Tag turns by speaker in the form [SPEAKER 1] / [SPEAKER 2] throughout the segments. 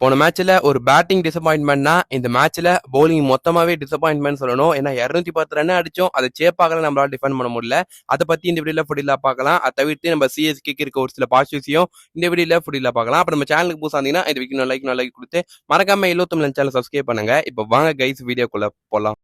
[SPEAKER 1] போன மேட்ச்ல ஒரு பேட்டிங் டிசப்பாயின்மெண்ட்னா இந்த மேட்ச்ல பவுலிங் மொத்தமாவே டிசப்பாயின்மெண்ட் சொல்லணும். ஏன்னா 210 ரன் அடிச்சோம், அதை சேப்பாகல நம்மளால டிஃபெண்ட் பண்ண முடியல. அதை பத்தி இந்த வீடியோல ஃபுல்லா பார்க்கலாம். அதை தவிர்த்து நம்ம சிஎஸ்கேக்கு இருக்க ஒரு சில பாசிட்டிவ்ஸையும் இந்த வீடியோல ஃபுல்லா பார்க்கலாம். அப்ப நம்ம சேனலுக்கு புதுசா இருந்தீங்கன்னா இந்த வீடியோ லைக் கொடுத்து மறக்காம 79 சேனல் சப்ஸ்கிரைப் பண்ணுங்க. இப்போ வாங்க கைஸ் வீடியோக்குள்ள போலாம்.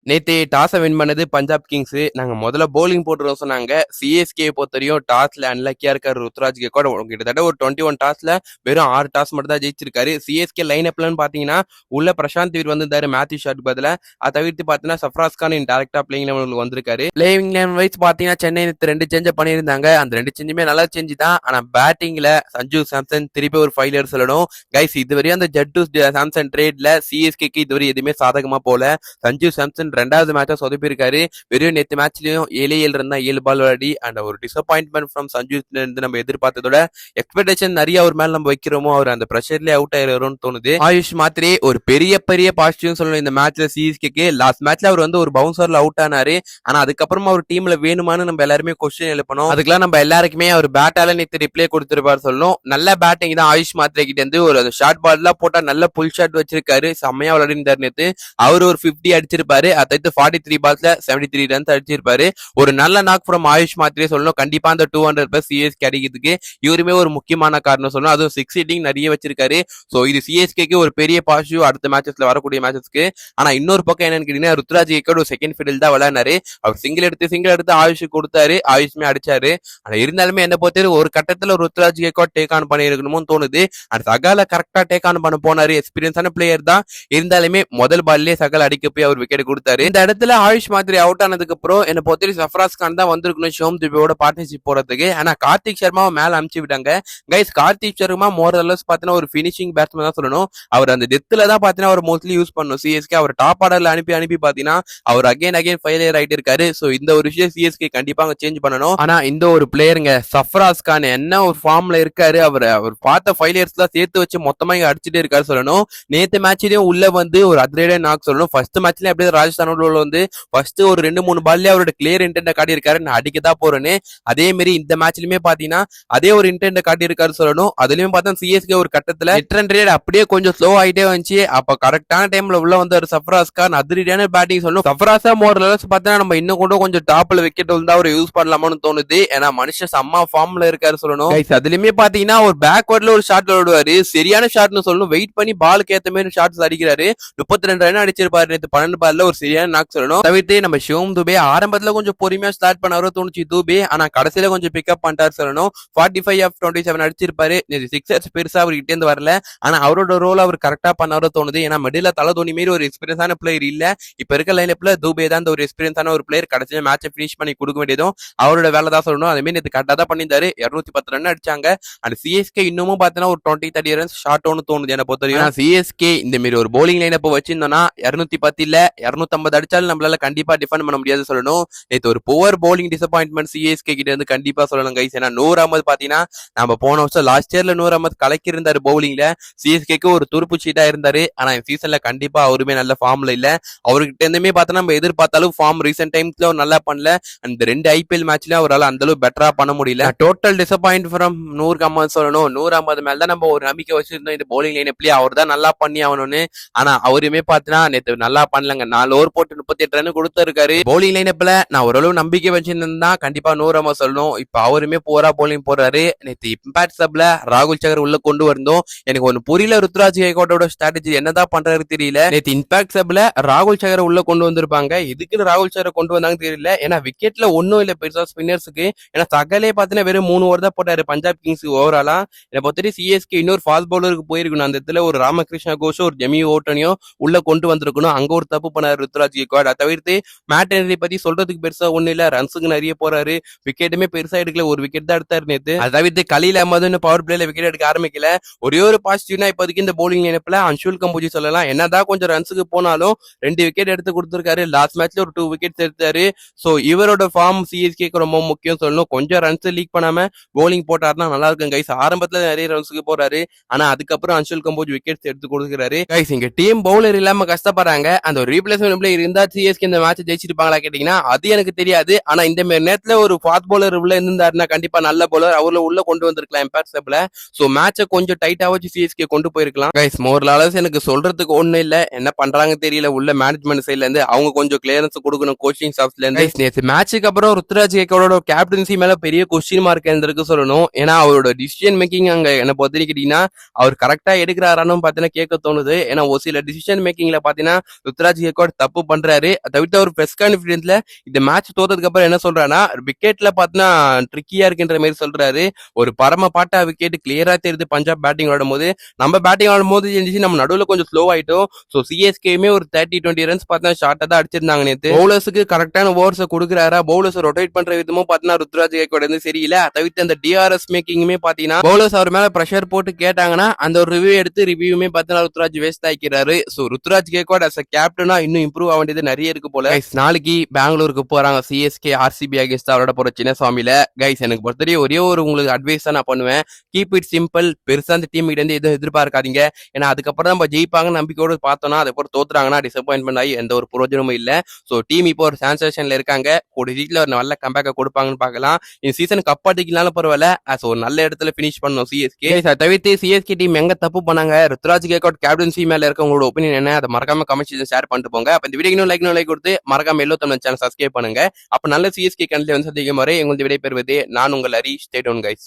[SPEAKER 1] நேத்து டாஸை வின் பண்ணது பஞ்சாப் கிங்ஸ். நாங்க முதல்ல போலிங் போட்டுருவோம் சொன்னாங்க. சிஎஸ்கே பொறுத்தவரையும் டாஸ்ல அன்லக்கியா இருக்காரு ருத்ராஜ் கெக்வாட். கிட்டத்தட்ட ஒரு 21 டாஸ்ல வெறும் 6 டாஸ் மட்டும் தான் ஜெயிச்சிருக்காரு. சிஎஸ்கே லைன் அப்லன்னு பாத்தீங்கன்னா உள்ள பிரசாந்த் வீர் வந்திருந்தாரு மேத்யூ ஷாட் பதில. அதை தவிர்த்து பாத்தீங்கன்னா சஃப்ராஸ் கான் டேரக்டா பிளேயிங் லெவலுக்கு வந்திருக்காரு. பிளேயிங் லெவல் வைஸ் பாத்தீங்கன்னா சென்னை 2 சேஞ்ச் பண்ணியிருந்தாங்க. அந்த 2 சேஞ்சுமே நல்லா சேஞ்ச் தான். ஆனா பேட்டிங்ல சஞ்சு சாம்சன் திருப்பி ஒரு ஃபைலர் சொல்லணும். கைஸ் இதுவரையும் அந்த ஜட்டு சாம்சன் ட்ரேட்ல சிஎஸ்கேக்கு இதுவரை எதுவுமே சாதகமா போல. சஞ்சு சாம்சன் 2வது மேட்சா சொதப்பிருக்காரு. வெறும் நேத்து மேட்ச்லயும் 7 இருந்தா 7 பால் விளையாடி அண்ட் ஒரு டிசப்பாயின்மெண்ட் ஃப்ரம் சஞ்சு நம்ம எதிர்பார்த்ததோட எக்ஸ்பெக்டேஷன் நிறைய அவர் மேல நம்ம வைக்கிறோமோ அவர் அந்த பிரஷர்லயே அவுட் ஆயிரும்னு தோணுது. ஆயுஷ் மாத்திரே ஒரு பெரிய பாசிட்டிவ் சொல்லணும் இந்த மேட்ச்ல சிஎஸ்கேக்கு. லாஸ்ட் மேட்ச்ல அவர் வந்து ஒரு பவுன்சர்ல அவுட் ஆனாரு. ஆனா அதுக்கப்புறமா அவர் டீம்ல வேணுமான்னு நம்ம எல்லாருமே கொஸ்டின் எழுப்பணும். அதுக்கெல்லாம் நம்ம எல்லாருக்குமே அவர் பேட்டால நேற்று ரிப்ளை கொடுத்திருப்பாரு சொல்லணும். நல்ல பேட்டிங் தான் ஆயுஷ் மாத்திரே கிட்ட இருந்து. ஒரு ஷார்ட் பால் எல்லாம் போட்டா நல்ல புல் ஷாட் வச்சிருக்காரு. செம்மையா விளையாடிருந்தாரு நேத்து. அவர் ஒரு 50 அடிச்சிருப்பாரு. அடுத்து 43 பால்ஸ்ல 73 ரன்ஸ் அடிச்சிருப்பாரு. ஒரு நல்ல நாக் ஃப்ரம் ஆயுஷ் மாத்திரே சொல்லணும். கண்டிப்பா அந்த 200+ சிஎஸ்கே அடிக்கிறதுக்கு இவருமே ஒரு முக்கியமான காரணம் சொல்லணும். அதுவும் 6 ஹிட்டிங் நிறைய வச்சிருக்காரு. சோ இது சிஎஸ்கேக்கு ஒரு பெரிய பாசிட்டிவ் அடுத்த மேட்சஸ்ல வரக்கூடிய மேட்சஸ்க்கு. ஆனா இன்னொரு பக்கம் என்னன்னு கேட்டீங்கன்னா ருத்ராஜ் கெக்வாட் ஒரு செகண்ட் ஃபீல்ட் தான் விளையாடினாரு. அவர் சிங்கிள் எடுத்து ஆயுஷ் கொடுத்தாரு. ஆயுஷ்மே அடிச்சாரு. ஆனா இருந்தாலுமே என்ன பொறுத்தவரை ஒரு கட்டத்துல ருத்ராஜ் கெக்வாட் டேக் ஆன் பண்ணிருக்கணும்னு தோணுது. அந்த சகால கரெக்டா டேக் ஆன் பண்ண போனாரு. எக்ஸ்பீரியன்ஸான பிளேயர் தான். இருந்தாலுமே முதல் பால்லே சகால் அடிக்க போய் அவர் விக்கெட் கொடுத்தாரு. இந்த இடத்துல ஆயுஷ் மாத்திரை அவுட் ஆனதுக்கு அப்புறம் என்ன பொறுத்தவரை சஃப்ராஸ் கான் தான் வந்திருக்கணும் ஷோம் துபேவோட பார்ட்னர்ஷிப் போறதுக்கு. ஆனா கார்த்திக் சர்மாவை மேல அனுப்பிச்சு விட்டாங்க. கைஸ் கார்த்திக் சர்மா மோர் அல்லஸ் பாத்தீங்கன்னா ஒரு பினிஷிங் பேட்ஸ்மேன் தான் சொல்லணும். அவர் அந்த டெத்துல தான் பாத்தீங்கன்னா அவர் மோஸ்ட்லி யூஸ் பண்ணும் சிஎஸ்கே. அவர் டாப் ஆர்டர்ல அனுப்பி பாத்தீங்கன்னா அவர் அகைன் ஃபெயிலியர் ஆயிட்டு இருக்காரு. சோ இந்த ஒரு விஷயம் சிஎஸ்கே கண்டிப்பா சேஞ்ச் பண்ணணும். ஆனா இந்த ஒரு பிளேயருங்க சஃப்ராஸ் கான் என்ன ஒரு ஃபார்ம்ல இருக்காரு. அவர் பார்த்த ஃபெயிலியர்ஸ் எல்லாம் சேர்த்து வச்சு மொத்தமா இங்க அடிச்சுட்டே இருக்காரு சொல்லணும். நேத்து மேட்ச்லயும் உள்ள வந்து ஒரு அத்ரேடே நாக் சொல்லணும். ஃபர்ஸ்ட் மேட்ச்ல அப்படியே ராஜஸ்தான் வந்து ஃபர்ஸ்ட் ஒரு 2-3 பால்ல அவரோட கிளியர் இன்டென்ட் காட்டி இருக்காரு. நான் அடிக்கதான் போறேன்னு. அதே மாதிரி இந்த மேட்ச்லயுமே பாத்தீங்கன்னா அதே ஒரு இன்டென்ட் காட்டி இருக்காரு சொல்லணும். அதுலயும் பார்த்தா சிஎஸ்கே ஒரு கட்டத்துல ஹிட் ரன் ரேட் அப்படியே கொஞ்சம் ஸ்லோ ஆயிட்டே வந்துச்சு. அப்ப கரெக்டான டைம்ல உள்ள வந்து சஃப்ராஸ் கான் அதிரடியான பேட்டிங் சொல்லணும். சஃப்ராஸா மோர் லெவல்ஸ் பார்த்தா நம்ம இன்னும் கூட கொஞ்சம் டாப்ல விக்கெட் வந்து அவர் யூஸ் பண்ணலாமான்னு தோணுது. ஏன்னா மனுஷன் செம்ம ஃபார்ம்ல இருக்காரு சொல்லணும். அதுலயுமே பாத்தீங்கன்னா ஒரு பேக்வர்ட்ல ஒரு ஷாட் விடுவாரு. சரியான ஷாட்னு சொல்லணும். வெயிட் பண்ணி பாலுக்கு ஏத்த மாதிரி ஷாட்ஸ் அடிக்கிறாரு. 32 ரன் அடிச்சிருப்பாரு நேற்று 12 பால்ல. ஒரு சரியான நாக் சொல்லணும். தவிர்த்து நம்ம ஷிவம் துபே ஆரம்பத்துல கொஞ்சம் பொறுமையா ஸ்டார்ட் பண்ணாரோ தோணுச்சு துபே. ஆனா கடைசியில கொஞ்சம் பிக்கப் பண்ணிட்டாரு சொல்லணும். 45/27 அடிச்சிருப்பாரு. சிக்ஸர்ஸ் பெருசா அவர் கிட்டே இருந்து வரல. ஆனா அவரோட ரோல் அவர் கரெக்டா பண்ணாரோ தோணுது. ஏன்னா மிடில் தலை தோனி மாரி ஒரு எக்ஸ்பீரியன்ஸான பிளேயர் இல்ல. இப்ப இருக்க லைனப்ல துபே தான் ஒரு எக்ஸ்பீரியன்ஸான ஒரு பிளேயர். கடைசியில மேட்சை பினிஷ் பண்ணி கொடுக்க வேண்டியதும் அவரோட வேலை தான் சொல்லணும். அதே மாதிரி நேற்று கரெக்டா தான் பண்ணியிருந்தாரு. 210 ரன் அடிச்சாங்க. அந்த சிஎஸ்கே இன்னமும் பாத்தீங்கன்னா ஒரு 20-30 ரன்ஸ் ஷார்ட் ஒன்னு தோணுது என்ன பொறுத்தவரைக்கும். சிஎஸ்கே இந்த மாதிரி ஒரு போலிங் லைனப் வச்சிருந்தோம்னா 210 இல்ல 250 அடிச்சாலும் நம்மளால கண்டிப்பா டிஃபெண்ட் பண்ண முடியாது சொல்லணும். நேற்று ஒரு புவர் போலிங் டிசப்பாயின்மெண்ட் சிஎஸ்கே கிட்ட இருந்து கண்டிப்பா சொல்லணும் கைஸ். ஏன்னா நூர் அகமது பாத்தீங்கன்னா நம்ம போன வருஷம் லாஸ்ட் இயர்ல நூர் அகமது கலக்கி இருந்தாரு பவுலிங்ல. சிஎஸ்கேக்கு ஒரு துருப்பு சீட்டா இருந்தாரு. ஆனா இந்த சீசன்ல கண்டிப்பா அவருமே நல்ல ஃபார்ம்ல இல்ல. அவர்கிட்ட இருந்துமே பார்த்தா நம்ம எதிர்பார்த்தாலும் ஃபார்ம் ரீசென்ட் டைம்ஸ்ல நல்லா பண்ணல. அந்த 2 ஐபிஎல் மேட்ச்ல அவரால் அந்த அளவு பெட்டரா பண்ண முடியல. Total disappoint from Noor Ahmad சொல்லணும். நூர் அகமது மேல தான் நம்ம ஒரு நம்பிக்கை வச்சிருந்தோம் இந்த போலிங் லைனப்லயே அவர் தான் நல்லா பண்ணி ஆகணும்னு. ஆனா அவருமே பாத்தீங்கன்னா நேற்று நல்லா பண்ணலங்க. 4 ஓவர் போட்டு 38 ரன் கொடுத்திருக்காரு. போலிங் லைனப்ல நான் ஓரளவு நம்பிக்கை வச்சிருந்தா கண்டிப்பா நூறு ரன் சொல்லணும். இப்ப அவருமே போரா போலிங் போறாரு. நேற்று இம்பாக்ட் சப்ல ராகுல் சகர் உள்ள கொண்டு வந்தோம். எனக்கு ஒன்னு புரியல. ருத்ராஜ் கெக்வாட்டோட ஸ்ட்ராட்டஜி என்னதான் பண்றாரு தெரியல. நேற்று இம்பாக்ட் சப்ல ராகுல் சகர் உள்ள கொண்டு வந்திருப்பாங்க. இதுக்கு ராகுல் சகரை கொண்டு வந்தாங்க தெரியல. ஏன்னா விக்கெட்ல ஒன்னும் இல்ல பெருசா ஸ்பின்னர்ஸுக்கு. ஏன்னா சகலே பாத்தீங்கன்னா வெறும் 3 ஓவர் தான் போட்டாரு பஞ்சாப் கிங்ஸ் ஓவராலா. என்னை பொறுத்தவரை சிஎஸ்கே இன்னொரு ஃபாஸ்ட் பவுலருக்கு போயிருக்கணும். அந்த இடத்துல ஒரு ராமகிருஷ்ணா கோஷோ ஒரு ஜெமி ஓட்டனையும் உள்ள கொண்டு வந்திருக்கணும். அங்க ஒரு தப்பு பண்ணாரு ருத்ராஜ் கெக்வாட். அதை தவிர்த்து மேட் ஹென்ரி பத்தி சொல்றதுக்கு பெருசா ஒண்ணு இல்ல. ரன்ஸுக்கு நிறைய போறாரு. விக்கெட்டுமே பெருசா எடுக்கல. ஒரு விக்கெட் தான் எடுத்தாரு நேத்து. அதை தவிர்த்து கலீல் அஹமது பவர் பிளேல விக்கெட் எடுக்க ஆரம்பிக்கல. ஒரே ஒரு பாசிட்டிவ்னா இப்போதைக்கு இந்த போலிங் லைனப்ல அன்ஷுல் கம்போஜி சொல்லலாம். என்னதான் கொஞ்சம் ரன்ஸுக்கு போனாலும் 2 விக்கெட் எடுத்து கொடுத்திருக்காரு. லாஸ்ட் மேட்ச்ல ஒரு 2 விக்கெட்ஸ் எடுத்தாரு. சோ இவரோட ஃபார்ம் சிஎஸ்கேக்கு ரொம்ப முக்கியம் சொல்லணும். கொஞ்சம் ரன்ஸ் லீக் பண்ணாம போலிங் போட்டாருன்னா நல்லா இருக்கும் கைஸ். ஆரம்பத்துல நிறைய ரன்ஸுக்கு போறாரு. ஆனா அதுக்கப்புறம் அன்ஷுல் கம்போஜ் விக்கெட்ஸ் எடுத்து கொடுக்குறாரு. கைஸ் இங்க டீம் பவுலர் இல்லாம கஷ்டப்படுறாங்க. அந்த ஒரு ரீப்ளேஸ்மெண்ட் பிளேயர் இருந்தா சிஎஸ்கே இந்த மேட்ச் ஜெயிச்சிருப்பாங்களா கேட்டீங்கன்னா அது எனக்கு தெரியாது. ஆனா இந்த மாதிரி நேரத்துல ஒரு ஃபாஸ்ட் பவுலர் உள்ள இருந்தாருன்னா கண்டிப்பா நல்ல பவுலர் அவர்ல உள்ள கொண்டு வந்திருக்கலாம் இம்பாக்ட் சப்ல. சோ மேட்சை கொஞ்சம் டைட்டா வச்சு சிஎஸ்கே கொண்டு போயிருக்கலாம். கைஸ் மோர்லாலஸ் எனக்கு சொல்றதுக்கு ஒண்ணு இல்ல, என்ன பண்றாங்க தெரியல உள்ள மேனேஜ்மெண்ட் சைட்ல இருந்து. அவங்க கொஞ்சம் கிளியரன்ஸ் கொடுக்கணும் கோச்சிங் ஸ்டாஃப்ல இருந்து. நேற்று மேட்சுக்கு அப்புறம் ருத்ராஜ் கேக்கோட கேப்டன்சி மேல பெரிய கொஸ்டின் மார்க் இருந்திருக்கு சொல்லணும். ஏன்னா அவரோட டிசிஷன் மேக்கிங் அங்க என்ன பொறுத்த கேட்டீங்கன்னா அவர் கரெக்டா எடுக்கிறாரான்னு பாத்தீங்கன்னா கேட்க தோணுது. ஏன்னா ஒரு சில டிசிஷன் மேக்கிங்ல பாத்தீங்கன்னா ருத்ராஜ் கேக்கோட் தப்பு பண்றாரு. அதை தவிர்த்து அவர் பிரஸ் கான்ஃபிடன்ஸ்ல இந்த மேட்ச் தோத்ததுக்கு அப்புறம் என்ன சொல்றாருன்னா விக்கெட்ல பாத்தீங்கன்னா ட்ரிக்கியா இருக்குன்ற மாதிரி சொல்றாரு. ஒரு பரம பாட்டா விக்கெட் கிளியரா தெரியுது பஞ்சாப் பேட்டிங் ஆடும் போது. நம்ம பேட்டிங் ஆடும் போது இருந்துச்சு நம்ம நடுவில் கொஞ்சம் ஸ்லோ ஆயிட்டோம். ஸோ சிஎஸ்கேமே ஒரு 30-20 ரன்ஸ் பார்த்தா ஷார்ட்டா தான் அடிச்சிருந்தாங்க நேற்று. பவுலர்ஸுக்கு கரெக்டான ஓவர்ஸ் கொடுக்குறாரா, பவுலர்ஸ் ரொட்டேட் பண்ற விதமும் பார்த்தீங்கன்னா ருத்ராஜ் கேக்கோட இருந்து சரியில்லை. தவிர்த்து அந்த டிஆர்எஸ் மேக்கிங்குமே பார்த்தீங்கன்னா பவுலர்ஸ் அவர் மேல ப்ரெஷர் போட்டு கேட்டாங்கன்னா அந்த ஒரு ரிவ்யூ எடுத்து ரிவ்யூமே பார்த்தீங்கன்னா ருத்ராஜ் வேஸ்ட் ஆக்கிறாரு. So Ruturaj Gaikwad as a கேப்டனா இன்னும் இம்ப்ரூவ் ஆக வேண்டியது நிறைய இருக்கு போல. நாளைக்கு பெங்களூருக்கு போறாங்க சிஎஸ்கே ஆர்சிபி அகேன்ஸ்ட் அவரோட போற சின்னசாமியில. கைஸ் எனக்கு பொறுத்தவரை ஒரே ஒரு உங்களுக்கு அட்வைஸ் தான் நான் பண்ணுவேன். Keep it simple. பெருசா அந்த டீம் கிட்ட இருந்து எதுவும் எதிர்பார்க்காதீங்க. ஏன்னா அதுக்கப்புறம் நம்ம ஜெயிப்பாங்க நம்பிக்கையோடு பார்த்தோம்னா அதுக்கப்புறம் தோத்துறாங்கன்னா டிசப்பாயின்மெண்ட் ஆகி எந்த ஒரு பிரயோஜனமும் இல்ல. ஸோ டீம் இப்போ ஒரு சான்சேஷன்ல இருக்காங்க. ஒரு வீக்ல ஒரு நல்ல கம்பேக்கை கொடுப்பாங்கன்னு பார்க்கலாம். இந்த சீசன் கப் அடிக்கலாலும் பரவாயில்ல, ஒரு நல்ல இடத்துல பினிஷ் பண்ணணும் சிஎஸ்கே. தவிர்த்து சிஎஸ்கே டீம் எங்க தப்பு பண்ணாங்க, ருத்ராஜ் கேக்கோட் கேப்டன்சி மேல இருக்க உங்களோட ஒப்பீனியன் என்ன, அதை மறக்காம கமெண்ட் ஷேர் பண்ணிட்டு போங்க. அப்ப இந்த வீடியோ லைக் கொடுத்து மறக்காம எல்லோ தமிழ் சேனல் சப்ஸ்கிரைப் பண்ணுங்க. அப்ப நல்ல சிஎஸ்கே கண்ட்ல வந்து சந்திக்கும் வரை எங்களுக்கு விடைபெறுவது நான் உங்கள் ஹரி. Stay down guys.